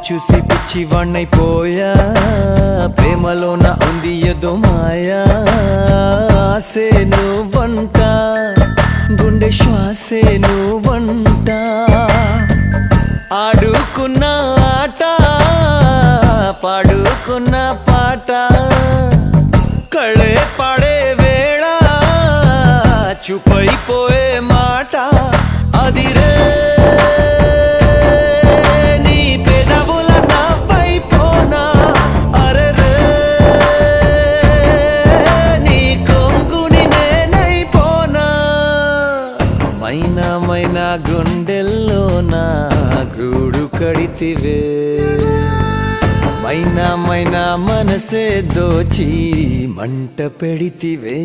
చూసి పిచ్చివాణ్ణైపోయా ప్రేమలోన ఉంది ఏదో మాయా ఆసే నువ్వంట గుండె శ్వాసే నువ్వంట ఆడుకున్న ఆట పాడుకున్న పాట కళే పాడే వేళ చూపైపోయే మాట అదిరే మైనా గుండెల్లో నా గూడు కడితివే మైనా మనసే దోచి మంట పెడితివే